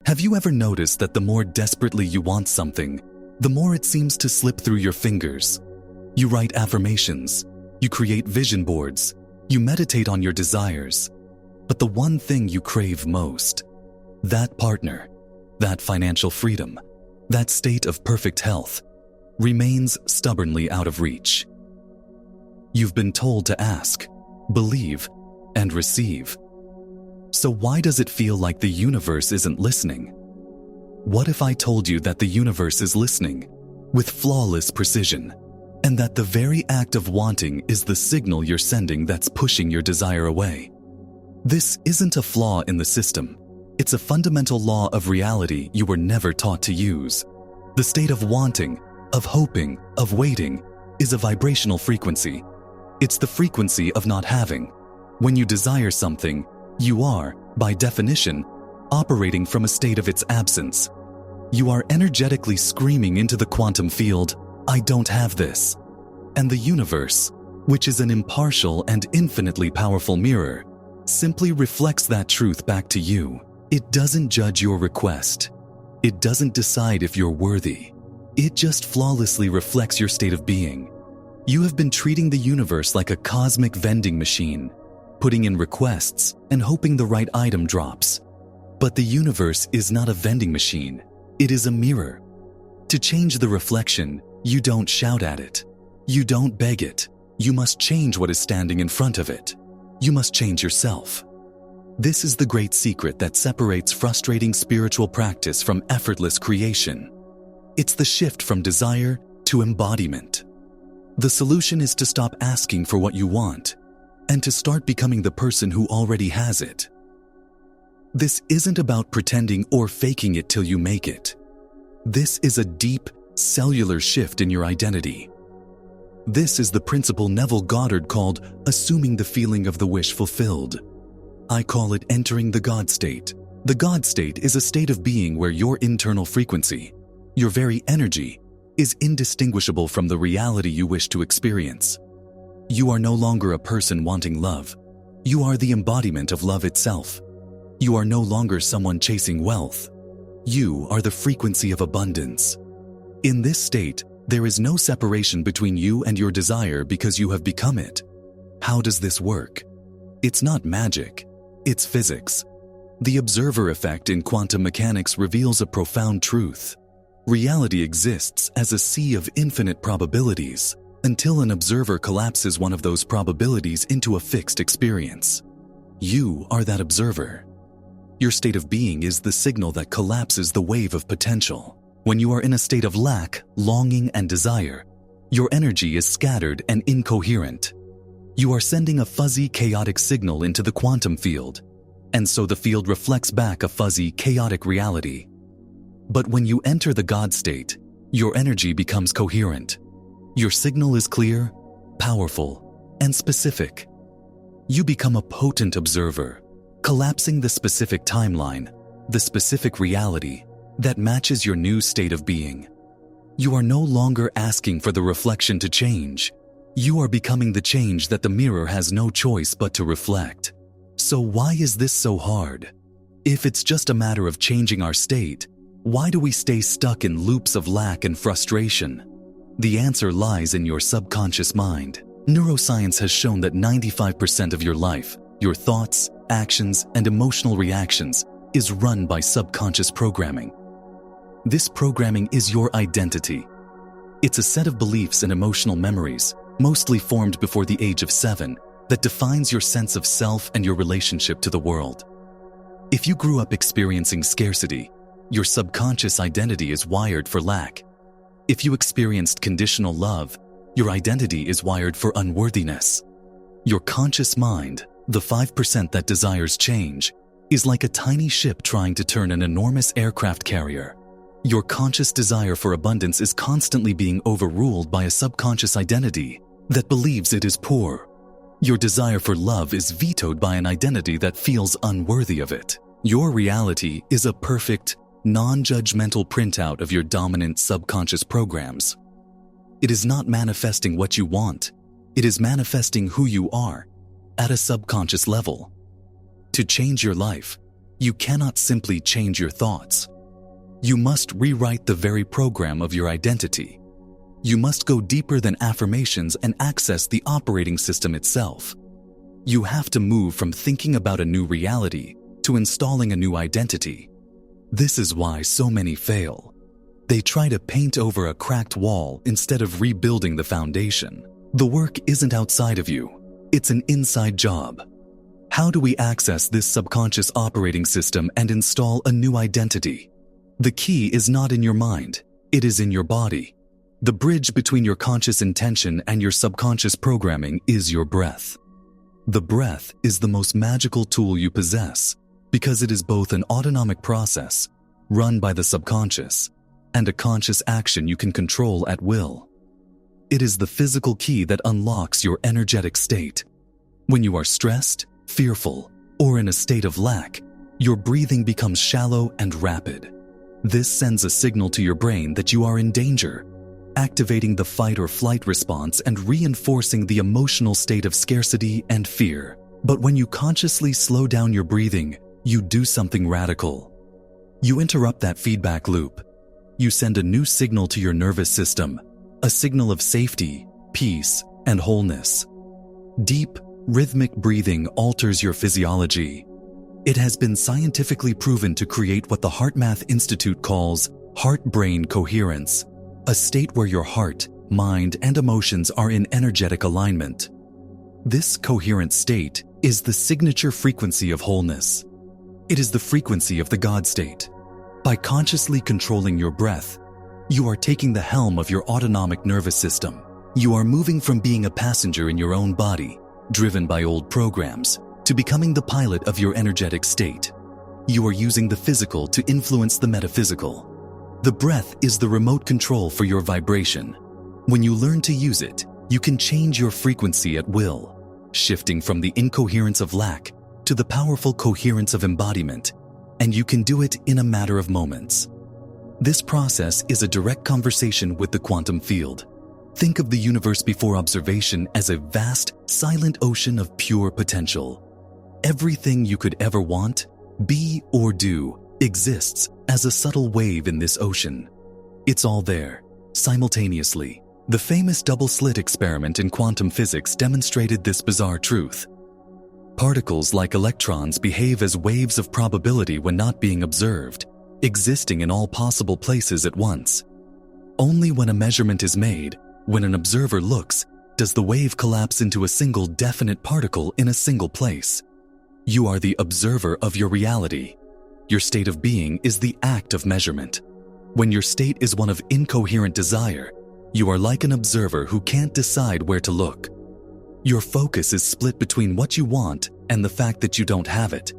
Have you ever noticed that the more desperately you want something, the more it seems to slip through your fingers? You write affirmations, you create vision boards, you meditate on your desires, but the one thing you crave most, that partner, that financial freedom, that state of perfect health, remains stubbornly out of reach. You've been told to ask, believe, and receive. So why does it feel like the universe isn't listening? What if I told you that the universe is listening with flawless precision, and that the very act of wanting is the signal you're sending that's pushing your desire away? This isn't a flaw in the system. It's a fundamental law of reality you were never taught to use. The state of wanting, of hoping, of waiting, is a vibrational frequency. It's the frequency of not having. When you desire something, you are, by definition, operating from a state of its absence. You are energetically screaming into the quantum field, "I don't have this." And the universe, which is an impartial and infinitely powerful mirror, simply reflects that truth back to you. It doesn't judge your request. It doesn't decide if you're worthy. It just flawlessly reflects your state of being. You have been treating the universe like a cosmic vending machine, putting in requests and hoping the right item drops. But the universe is not a vending machine. It is a mirror. To change the reflection, you don't shout at it. You don't beg it. You must change what is standing in front of it. You must change yourself. This is the great secret that separates frustrating spiritual practice from effortless creation. It's the shift from desire to embodiment. The solution is to stop asking for what you want and to start becoming the person who already has it. This isn't about pretending or faking it till you make it. This is a deep, cellular shift in your identity. This is the principle Neville Goddard called assuming the feeling of the wish fulfilled. I call it entering the God state. The God state is a state of being where your internal frequency, your very energy, is indistinguishable from the reality you wish to experience. You are no longer a person wanting love. You are the embodiment of love itself. You are no longer someone chasing wealth. You are the frequency of abundance. In this state, there is no separation between you and your desire because you have become it. How does this work? It's not magic. It's physics. The observer effect in quantum mechanics reveals a profound truth. Reality exists as a sea of infinite probabilities until an observer collapses one of those probabilities into a fixed experience. You are that observer. Your state of being is the signal that collapses the wave of potential. When you are in a state of lack, longing, and desire, your energy is scattered and incoherent. You are sending a fuzzy, chaotic signal into the quantum field, and so the field reflects back a fuzzy, chaotic reality. But when you enter the God state, your energy becomes coherent. Your signal is clear, powerful, and specific. You become a potent observer, collapsing the specific timeline, the specific reality that matches your new state of being. You are no longer asking for the reflection to change. You are becoming the change that the mirror has no choice but to reflect. So why is this so hard? If it's just a matter of changing our state, why do we stay stuck in loops of lack and frustration? The answer lies in your subconscious mind. Neuroscience has shown that 95% of your life, your thoughts, actions, and emotional reactions, is run by subconscious programming. This programming is your identity. It's a set of beliefs and emotional memories, mostly formed before the age of 7, that defines your sense of self and your relationship to the world. If you grew up experiencing scarcity, your subconscious identity is wired for lack. If you experienced conditional love, your identity is wired for unworthiness. Your conscious mind, the 5% that desires change, is like a tiny ship trying to turn an enormous aircraft carrier. Your conscious desire for abundance is constantly being overruled by a subconscious identity that believes it is poor. Your desire for love is vetoed by an identity that feels unworthy of it. Your reality is a perfect, non-judgmental printout of your dominant subconscious programs. It is not manifesting what you want. It is manifesting who you are at a subconscious level. To change your life, You cannot simply change your thoughts. You must rewrite the very program of your identity. You must go deeper than affirmations and access the operating system itself. You have to move from thinking about a new reality to installing a new identity. This is why so many fail. They try to paint over a cracked wall instead of rebuilding the foundation. The work isn't outside of you. It's an inside job. How do we access this subconscious operating system and install a new identity? The key is not in your mind. It is in your body. The bridge between your conscious intention and your subconscious programming is your breath. The breath is the most magical tool you possess because it is both an autonomic process run by the subconscious and a conscious action you can control at will. It is the physical key that unlocks your energetic state. When you are stressed, fearful, or in a state of lack, your breathing becomes shallow and rapid. This sends a signal to your brain that you are in danger, activating the fight or flight response and reinforcing the emotional state of scarcity and fear. But when you consciously slow down your breathing, you do something radical. You interrupt that feedback loop. You send a new signal to your nervous system, a signal of safety, peace, and wholeness. Deep, rhythmic breathing alters your physiology. It has been scientifically proven to create what the HeartMath Institute calls heart-brain coherence, a state where your heart, mind, and emotions are in energetic alignment. This coherent state is the signature frequency of wholeness. It is the frequency of the God state. By consciously controlling your breath, you are taking the helm of your autonomic nervous system. You are moving from being a passenger in your own body, driven by old programs, to becoming the pilot of your energetic state. You are using the physical to influence the metaphysical. The breath is the remote control for your vibration. When you learn to use it, you can change your frequency at will, shifting from the incoherence of lack to the powerful coherence of embodiment, and you can do it in a matter of moments. This process is a direct conversation with the quantum field. Think of the universe before observation as a vast, silent ocean of pure potential. Everything you could ever want, be, or do exists as a subtle wave in this ocean. It's all there, simultaneously. The famous double-slit experiment in quantum physics demonstrated this bizarre truth. Particles like electrons behave as waves of probability when not being observed, existing in all possible places at once. Only when a measurement is made, when an observer looks, does the wave collapse into a single definite particle in a single place. You are the observer of your reality. Your state of being is the act of measurement. When your state is one of incoherent desire, you are like an observer who can't decide where to look. Your focus is split between what you want and the fact that you don't have it.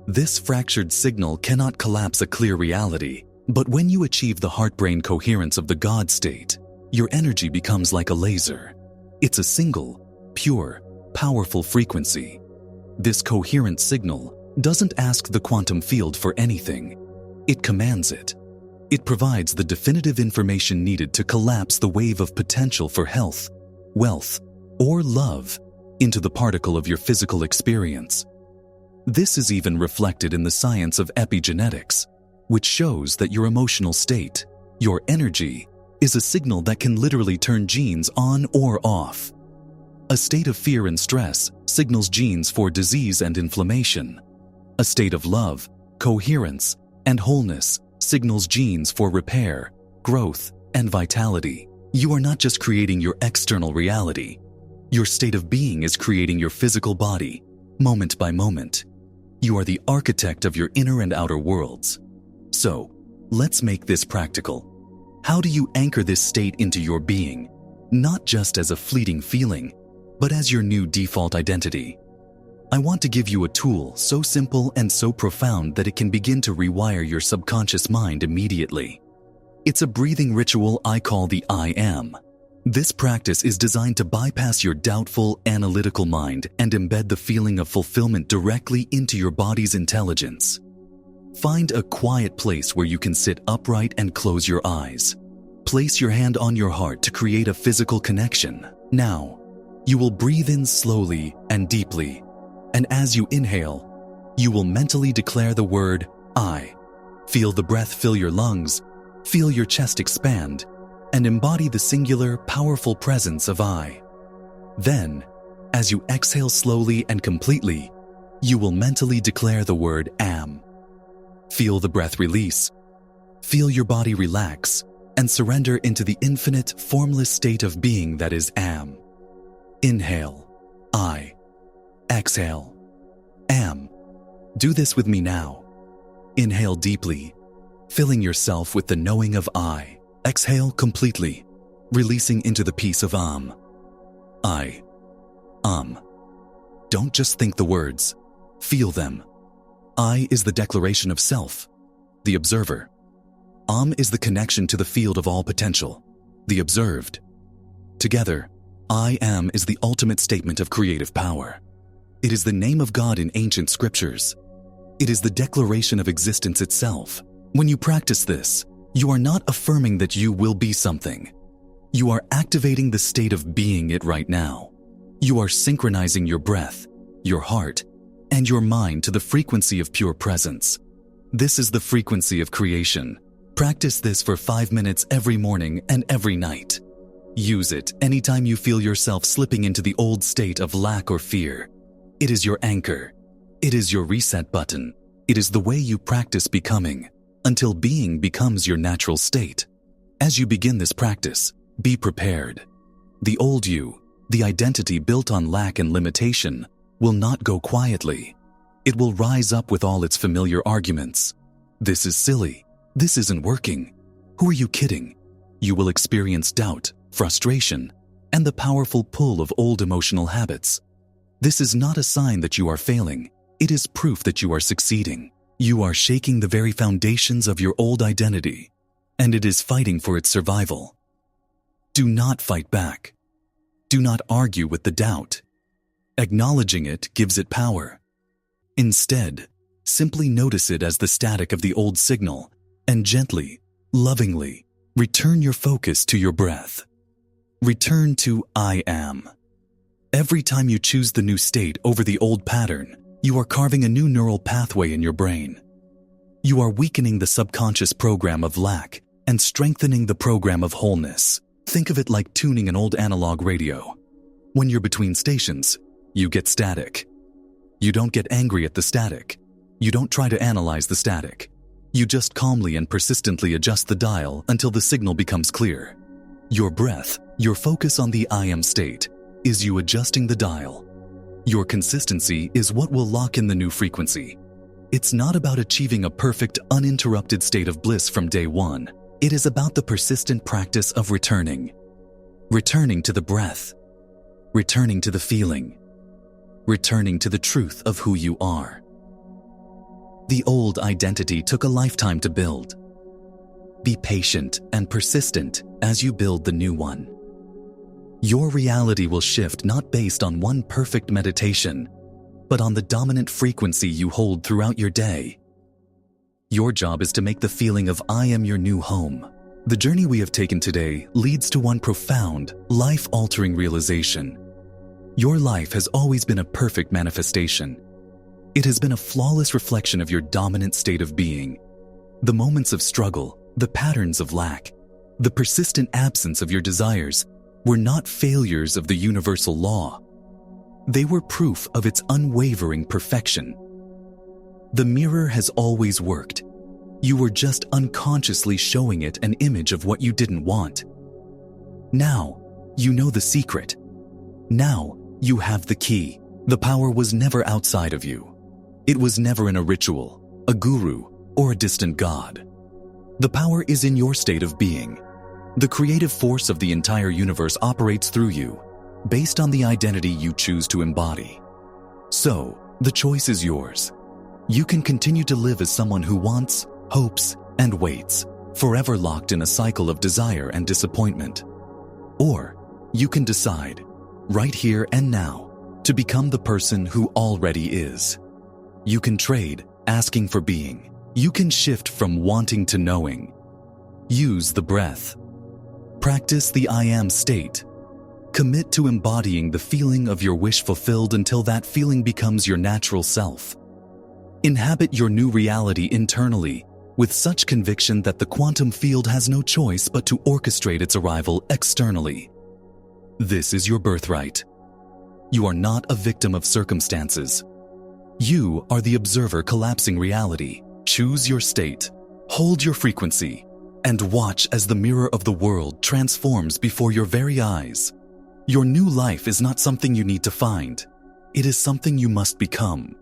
This fractured signal cannot collapse a clear reality, but when you achieve the heart-brain coherence of the God state, your energy becomes like a laser. It's a single, pure, powerful frequency. This coherent signal doesn't ask the quantum field for anything. It commands it. It provides the definitive information needed to collapse the wave of potential for health, wealth, or love into the particle of your physical experience. This is even reflected in the science of epigenetics, which shows that your emotional state, your energy, is a signal that can literally turn genes on or off. A state of fear and stress signals genes for disease and inflammation. A state of love, coherence, and wholeness signals genes for repair, growth, and vitality. You are not just creating your external reality. Your state of being is creating your physical body, moment by moment. You are the architect of your inner and outer worlds. So, let's make this practical. How do you anchor this state into your being, not just as a fleeting feeling, but as your new default identity? I want to give you a tool so simple and so profound that it can begin to rewire your subconscious mind immediately. It's a breathing ritual I call the I Am. This practice is designed to bypass your doubtful, analytical mind and embed the feeling of fulfillment directly into your body's intelligence. Find a quiet place where you can sit upright and close your eyes. Place your hand on your heart to create a physical connection. Now, you will breathe in slowly and deeply, and as you inhale, You will mentally declare the word I. Feel the breath fill your lungs, feel your chest expand, and embody the singular, powerful presence of I. Then, as you exhale slowly and completely, you will mentally declare the word am. Feel the breath release. Feel your body relax and surrender into the infinite, formless state of being that is am. Inhale, I. Exhale, am. Do this with me now. Inhale deeply, filling yourself with the knowing of I. Exhale completely, releasing into the peace of I. Don't just think the words, feel them. I is the declaration of self, the observer. Is the connection to the field of all potential, the observed. Together, I am is the ultimate statement of creative power. It is the name of God in ancient scriptures. It is the declaration of existence itself. When you practice this, you are not affirming that you will be something. You are activating the state of being it right now. You are synchronizing your breath, your heart, and your mind to the frequency of pure presence. This is the frequency of creation. Practice this for 5 minutes every morning and every night. Use it anytime you feel yourself slipping into the old state of lack or fear. It is your anchor. It is your reset button. It is the way you practice becoming until being becomes your natural state. As you begin this practice, be prepared. The old you, the identity built on lack and limitation, will not go quietly. It will rise up with all its familiar arguments. This is silly. This isn't working. Who are you kidding? You will experience doubt, frustration, and the powerful pull of old emotional habits. This is not a sign that you are failing. It is proof that you are succeeding. You are shaking the very foundations of your old identity, and it is fighting for its survival. Do not fight back. Do not argue with the doubt. Acknowledging it gives it power. Instead, simply notice it as the static of the old signal and gently, lovingly, return your focus to your breath. Return to I am. Every time you choose the new state over the old pattern, you are carving a new neural pathway in your brain. You are weakening the subconscious program of lack and strengthening the program of wholeness. Think of it like tuning an old analog radio. When you're between stations, you get static. You don't get angry at the static. You don't try to analyze the static. You just calmly and persistently adjust the dial until the signal becomes clear. Your breath, your focus on the I am state, is you adjusting the dial. Your consistency is what will lock in the new frequency. It's not about achieving a perfect, uninterrupted state of bliss from day one. It is about the persistent practice of returning. Returning to the breath. Returning to the feeling. Returning to the truth of who you are. The old identity took a lifetime to build. Be patient and persistent as you build the new one. Your reality will shift not based on one perfect meditation, but on the dominant frequency you hold throughout your day. Your job is to make the feeling of I am your new home. The journey we have taken today leads to one profound, life-altering realization. Your life has always been a perfect manifestation. It has been a flawless reflection of your dominant state of being. The moments of struggle, the patterns of lack, the persistent absence of your desires were not failures of the universal law. They were proof of its unwavering perfection. The mirror has always worked. You were just unconsciously showing it an image of what you didn't want. Now, you know the secret. Now, you have the key. The power was never outside of you. It was never in a ritual, a guru, or a distant god. The power is in your state of being. The creative force of the entire universe operates through you, based on the identity you choose to embody. So, the choice is yours. You can continue to live as someone who wants, hopes, and waits, forever locked in a cycle of desire and disappointment. Or, you can decide, right here and now, to become the person who already is. You can trade, asking for being. You can shift from wanting to knowing. Use the breath. Practice the I am state. Commit to embodying the feeling of your wish fulfilled until that feeling becomes your natural self. Inhabit your new reality internally, with such conviction that the quantum field has no choice but to orchestrate its arrival externally. This is your birthright. You are not a victim of circumstances. You are the observer collapsing reality. Choose your state, hold your frequency, and watch as the mirror of the world transforms before your very eyes. Your new life is not something you need to find. It is something you must become.